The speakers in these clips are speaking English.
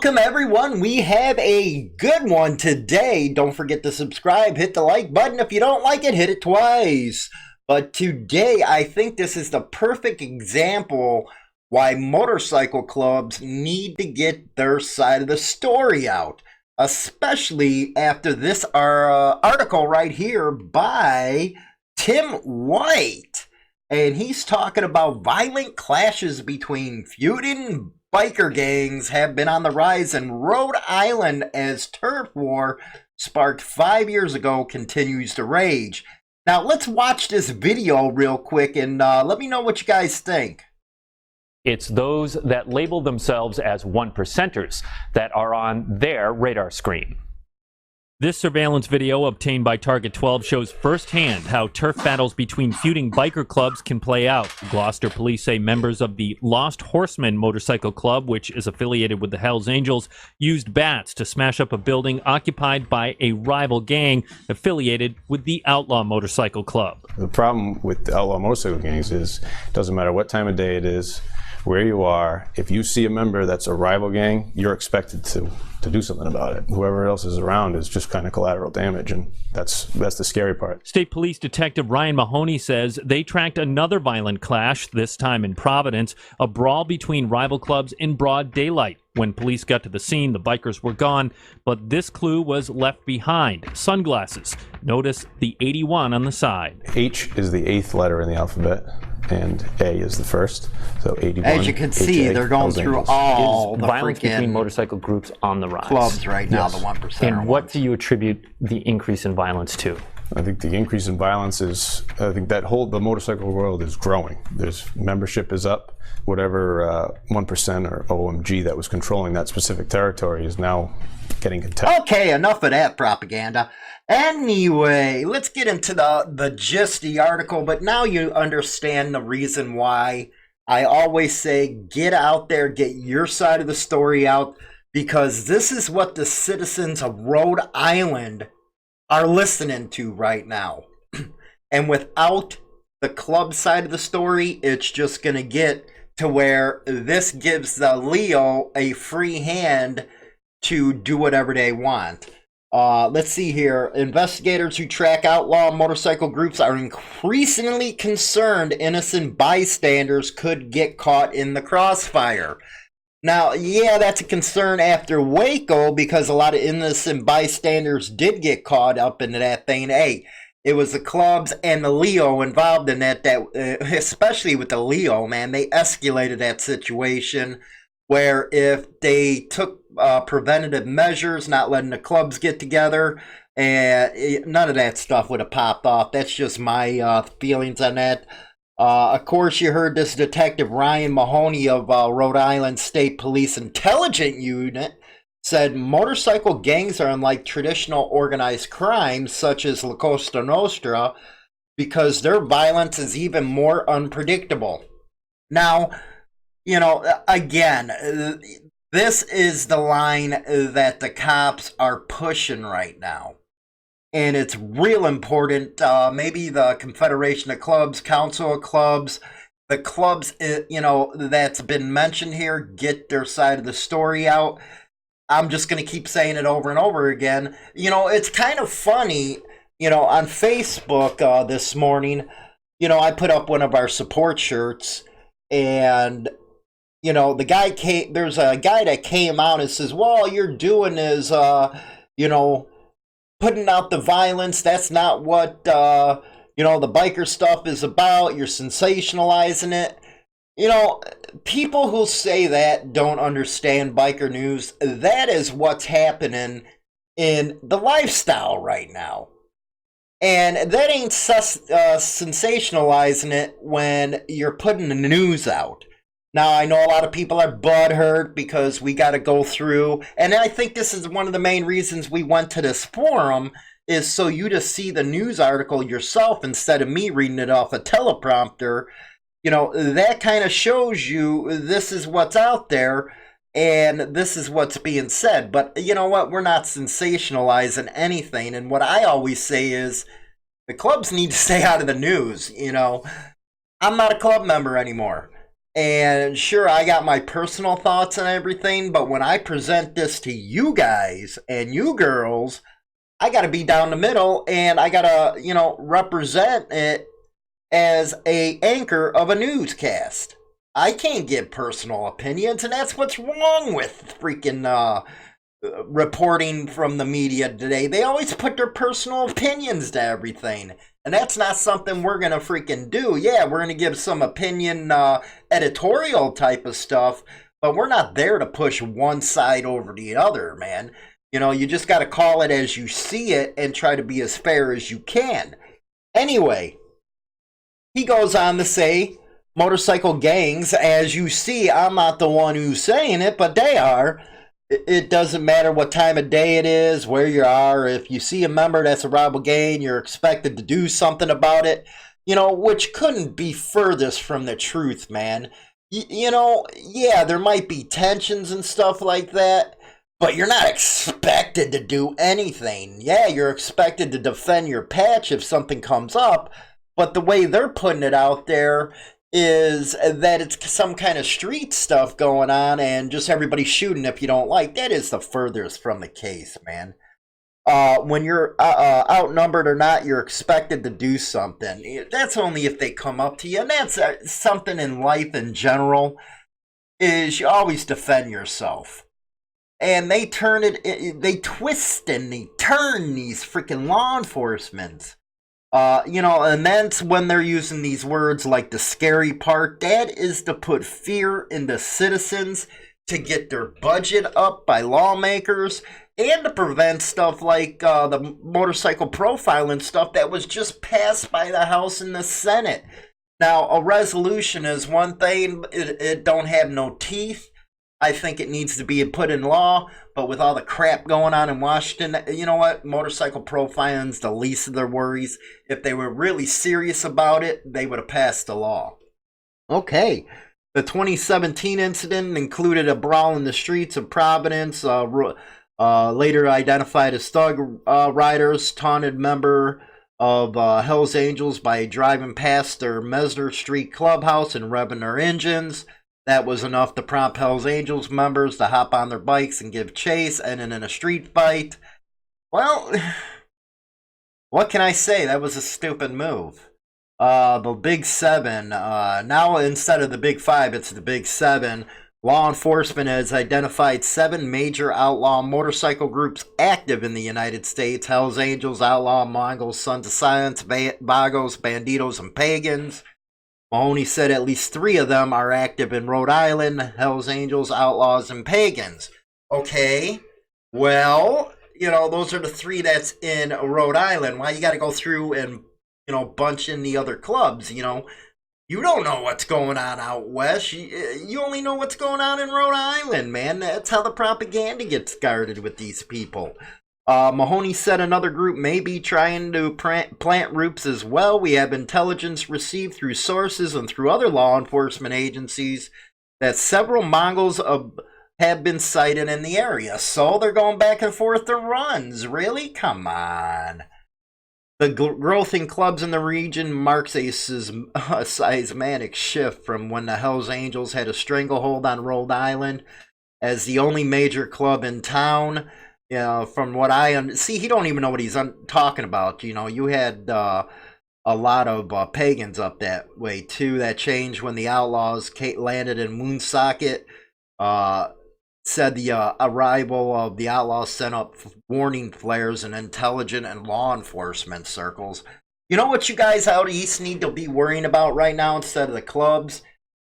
Welcome everyone. We have a good one today. Don't forget to subscribe, hit the like button. If you don't like it, hit it twice. But today I think this is the perfect example why motorcycle clubs need to get their side of the story out, especially after this article right here by Tim White. And he's talking about violent clashes between feuding biker gangs have been on the rise in Rhode Island as turf war sparked 5 years ago continues to rage. Now let's watch this video real quick and let me know what you guys think. It's those that label themselves as one percenters that are on their radar screen. This surveillance video obtained by Target 12 shows firsthand how turf battles between feuding biker clubs can play out. Gloucester police say members of the Lost Horsemen Motorcycle Club, which is affiliated with the Hells Angels, used bats to smash up a building occupied by a rival gang affiliated with the Outlaw Motorcycle Club. The problem with the Outlaw Motorcycle gangs is it doesn't matter what time of day it is, where you are, if you see a member that's a rival gang, you're expected to do something about it. Whoever else is around is just kind of collateral damage, and that's the scary part. State Police Detective Ryan Mahoney says they tracked another violent clash, this time in Providence, a brawl between rival clubs in broad daylight. When police got to the scene, the bikers were gone, but this clue was left behind. Sunglasses. Notice the 81 on the side. H is the 8th letter in the alphabet, and A is the first. So 81. As you can see, HA, they're going through all the violence between freaking motorcycle groups on the rise. clubs right now, Yes. the 1%. And what do you attribute the increase in violence to? I think the increase in violence is, I think that the motorcycle world is growing. There's membership is up. Whatever 1% or OMG that was controlling that specific territory is now getting contested. Okay, enough of that propaganda. Anyway, let's get into the gist of the article, but now you understand the reason why I always say get out there, get your side of the story out, because this is what the citizens of Rhode Island are listening to right now. And without the club side of the story, it's just going to get to where this gives the Leo a free hand to do whatever they want. Let's see here. Investigators who track outlaw motorcycle groups are increasingly concerned innocent bystanders could get caught in the crossfire. Now, yeah, that's a concern after Waco because a lot of innocent bystanders did get caught up in that thing. Hey, it was the clubs and the Leo involved in that especially with the Leo, man, they escalated that situation where if they took preventative measures, not letting the clubs get together, and none of that stuff would have popped off. That's just my feelings on that. Of course, you heard this Detective Ryan Mahoney of Rhode Island State Police Intelligence Unit said motorcycle gangs are unlike traditional organized crimes such as La Cosa Nostra because their violence is even more unpredictable. Now, you know, again, this is the line that the cops are pushing right now. And it's real important. Maybe the Confederation of Clubs, Council of Clubs, the clubs, you know, that's been mentioned here, get their side of the story out. I'm just going to keep saying it over and over again. You know, it's kind of funny, you know, on Facebook this morning, you know, I put up one of our support shirts and, you know, there's a guy that came out and says, well, all you're doing is, you know, putting out the violence. That's not what, you know, the biker stuff is about. You're sensationalizing it. You know, people who say that don't understand biker news. That is what's happening in the lifestyle right now. And that ain't sensationalizing it when you're putting the news out. Now, I know a lot of people are butthurt because we got to go through, and I think this is one of the main reasons we went to this forum, is so you to see the news article yourself instead of me reading it off a teleprompter. You know, that kind of shows you this is what's out there, and this is what's being said. But you know what? We're not sensationalizing anything, and what I always say is the clubs need to stay out of the news, you know. I'm not a club member anymore. And sure, I got my personal thoughts on everything, but when I present this to you guys and you girls, I got to be down the middle, and I got to, represent it as a anchor of a newscast. I can't give personal opinions, and that's what's wrong with freaking reporting from the media today. They always put their personal opinions to everything, and that's not something we're gonna freaking do. Yeah, we're gonna give some opinion editorial type of stuff, but we're not there to push one side over the other, man. You just got to call it as you see it and try to be as fair as you can. Anyway, he goes on to say, motorcycle gangs, as you see, I'm not the one who's saying it, but they are. It doesn't matter what time of day it is, where you are. If you see a member that's a rival gang, you're expected to do something about it, which couldn't be furthest from the truth, man. Yeah, there might be tensions and stuff like that, but you're not expected to do anything. Yeah, you're expected to defend your patch if something comes up, but the way they're putting it out there is that it's some kind of street stuff going on and just everybody shooting if you don't like. That is the furthest from the case, man. When you're outnumbered or not, you're expected to do something. That's only if they come up to you, and that's something in life in general, is you always defend yourself. And they twist and they turn these freaking law enforcement. And that's when they're using these words like the scary part. That is to put fear into citizens, to get their budget up by lawmakers, and to prevent stuff like the motorcycle profiling stuff that was just passed by the House and the Senate. Now, a resolution is one thing. It don't have no teeth. I think it needs to be put in law, but with all the crap going on in Washington, you know what? Motorcycle profiling's the least of their worries. If they were really serious about it, they would have passed the law. Okay. The 2017 incident included a brawl in the streets of Providence, later identified as thug riders taunted member of Hells Angels by driving past their Mesner Street clubhouse and revving their engines. That was enough to prompt Hells Angels members to hop on their bikes and give chase, ending in a street fight. Well, what can I say? That was a stupid move. The Big Seven, now instead of the Big Five, it's the Big Seven. Law enforcement has identified 7 major outlaw motorcycle groups active in the United States: Hells Angels, Outlaw, Mongols, Sons of Silence, Vagos, Banditos, and Pagans. Mahoney said at least 3 of them are active in Rhode Island: Hells Angels, Outlaws, and Pagans. Okay, well, those are the 3 that's in Rhode Island. Why you got to go through and, bunch in the other clubs? You don't know what's going on out west. You only know what's going on in Rhode Island, man. That's how the propaganda gets started with these people. Mahoney said another group may be trying to plant roots as well. We have intelligence received through sources and through other law enforcement agencies that several Mongols have been sighted in the area. So they're going back and forth to runs. Really? Come on. The growth in clubs in the region marks a seismic shift from when the Hells Angels had a stranglehold on Rhode Island as the only major club in town. From what I see, he don't even know what he's talking about. You had a lot of pagans up that way too. That changed when the Outlaws landed in Woonsocket. Said the arrival of the Outlaws sent up warning flares in intelligence and law enforcement circles. You know what you guys out east need to be worrying about right now instead of the clubs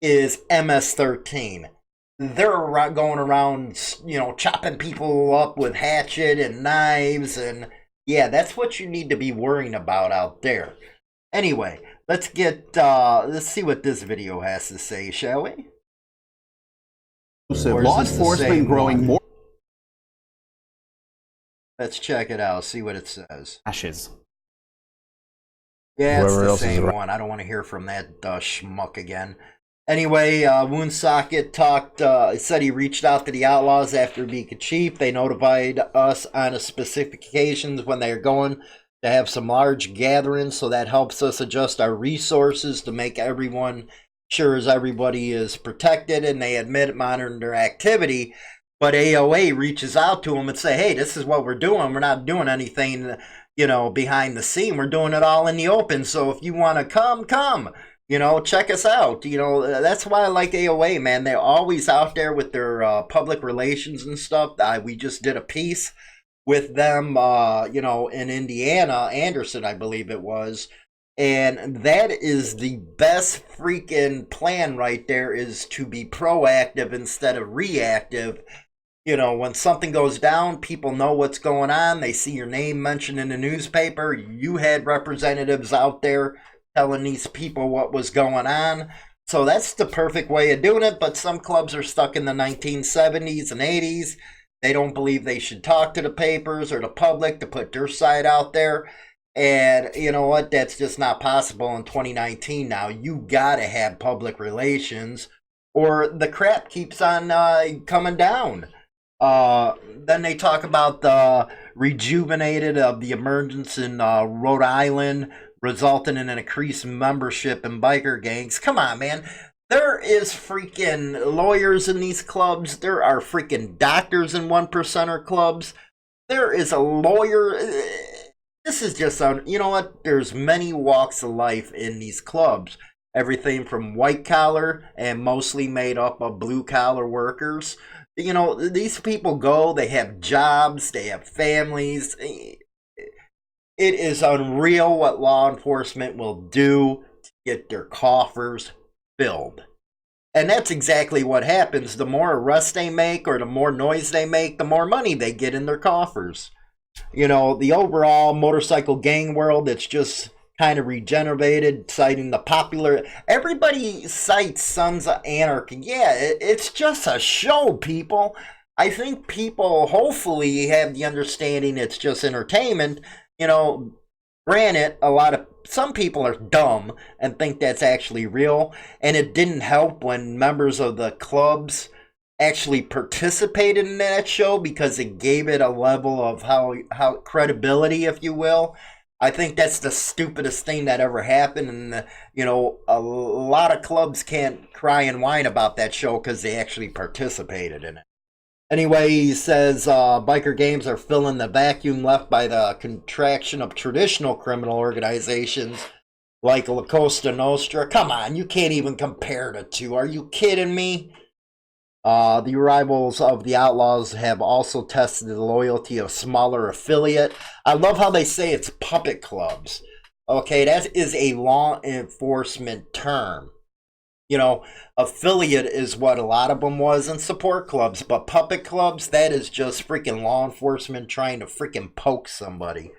is MS-13. They're going around, chopping people up with hatchet and knives, and yeah, that's what you need to be worrying about out there. Anyway, let's see what this video has to say, shall we? Law enforcement growing more. Let's check it out, see what it says. Ashes. Yeah, it's the same one. I don't want to hear from that schmuck again. Anyway, Woonsocket said he reached out to the Outlaws after being a chief. They notified us on the specifications when they are going to have some large gatherings, so that helps us adjust our resources to make everyone sure as everybody is protected and they admit monitoring their activity. But AOA reaches out to them and say, hey, this is what we're doing. We're not doing anything, behind the scene. We're doing it all in the open. So if you want to come, check us out. That's why I like AOA, man. They're always out there with their public relations and stuff. We just did a piece with them, in Indiana, Anderson, I believe it was. And that is the best freaking plan right there, is to be proactive instead of reactive. When something goes down, people know what's going on. They see your name mentioned in the newspaper. You had representatives out there telling these people what was going on. So that's the perfect way of doing it. But some clubs are stuck in the 1970s and 80s. They don't believe they should talk to the papers or the public to put their side out there. And you know what? That's just not possible in 2019 now. You got to have public relations or the crap keeps on coming down. Then they talk about the rejuvenated of the emergence in Rhode Island, resulting in an increased membership in biker gangs. Come on, man. There is freaking lawyers in these clubs. There are freaking doctors in 1%er clubs. There is a lawyer. This is just, you know what? There's many walks of life in these clubs. Everything from white collar and mostly made up of blue collar workers. These people go, they have jobs, they have families. It is unreal what law enforcement will do to get their coffers filled. And that's exactly what happens. The more arrests they make or the more noise they make, the more money they get in their coffers. The overall motorcycle gang world, it's just kind of regenerated, citing the popular. Everybody cites Sons of Anarchy. Yeah, it's just a show, people. I think people hopefully have the understanding it's just entertainment. Granted, some people are dumb and think that's actually real, and it didn't help when members of the clubs actually participated in that show because it gave it a level of how credibility, if you will. I think that's the stupidest thing that ever happened, and a lot of clubs can't cry and whine about that show because they actually participated in it. Anyway, he says biker gangs are filling the vacuum left by the contraction of traditional criminal organizations like La Costa Nostra. Come on, you can't even compare the two. Are you kidding me? The arrivals of the Outlaws have also tested the loyalty of smaller affiliate. I love how they say it's puppet clubs. Okay, that is a law enforcement term. Affiliate is what a lot of them was in support clubs, but puppet clubs, that is just freaking law enforcement trying to freaking poke somebody.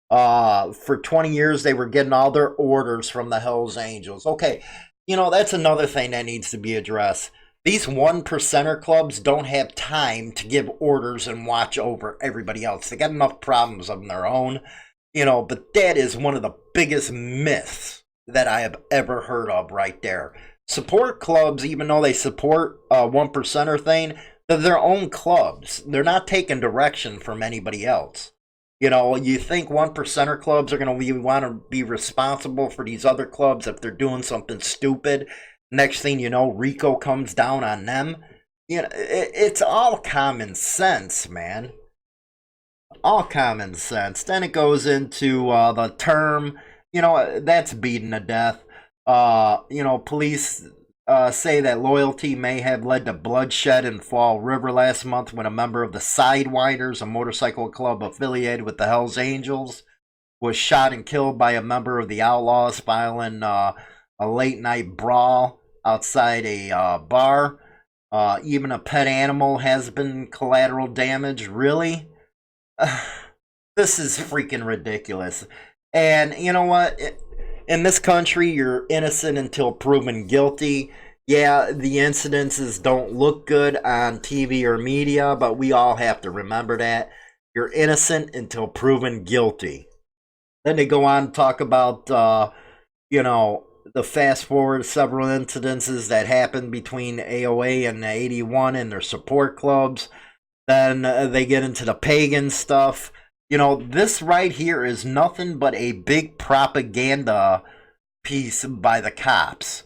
For 20 years, they were getting all their orders from the Hells Angels. Okay, that's another thing that needs to be addressed. These 1%er clubs don't have time to give orders and watch over everybody else. They got enough problems of their own, but that is one of the biggest myths that I have ever heard of right there. Support clubs, even though they support 1%er thing, they're their own clubs. They're not taking direction from anybody else. You think 1%er clubs are going to want to be responsible for these other clubs if they're doing something stupid. Next thing you know, Rico comes down on them. It's all common sense, man. All common sense. Then it goes into the term, that's beaten to death. Police say that loyalty may have led to bloodshed in Fall River last month when a member of the Sidewinders, a motorcycle club affiliated with the Hells Angels, was shot and killed by a member of the Outlaws following a late night brawl outside a bar. Even a pet animal has been collateral damage. Really? This is freaking ridiculous. And you know what? In this country, you're innocent until proven guilty. Yeah, the incidences don't look good on TV or media, but we all have to remember that. You're innocent until proven guilty. Then they go on to talk about, the fast forward several incidences that happened between AOA and 81 and their support clubs. Then they get into the pagan stuff. This right here is nothing but a big propaganda piece by the cops.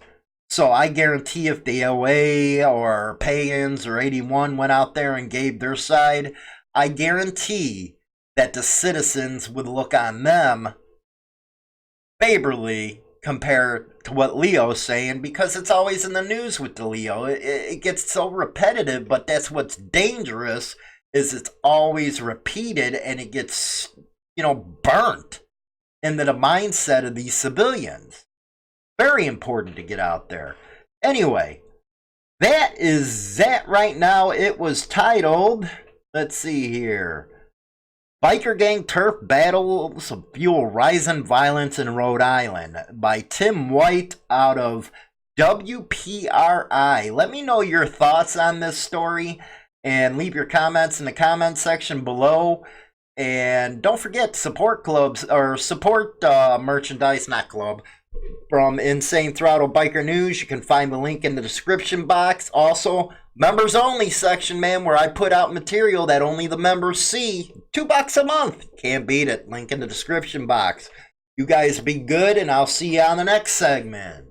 So I guarantee if the OA or Pagans or 81 went out there and gave their side, I guarantee that the citizens would look on them favorably compared to what Leo's saying, because it's always in the news with the Leo. It gets so repetitive, but that's what's dangerous, is it's always repeated and it gets, burnt into the mindset of these civilians. Very important to get out there. Anyway, that is that right now. It was titled, let's see here, Biker Gang Turf Battles Fuel Rising Violence in Rhode Island by Tim White out of WPRI. Let me know your thoughts on this story and leave your comments in the comment section below. And don't forget to support clubs, or support merchandise, not club, from Insane Throttle Biker News. You can find the link in the description box. Also, members only section, man, where I put out material that only the members see. $2 a month. Can't beat it. Link in the description box. You guys be good, and I'll see you on the next segment.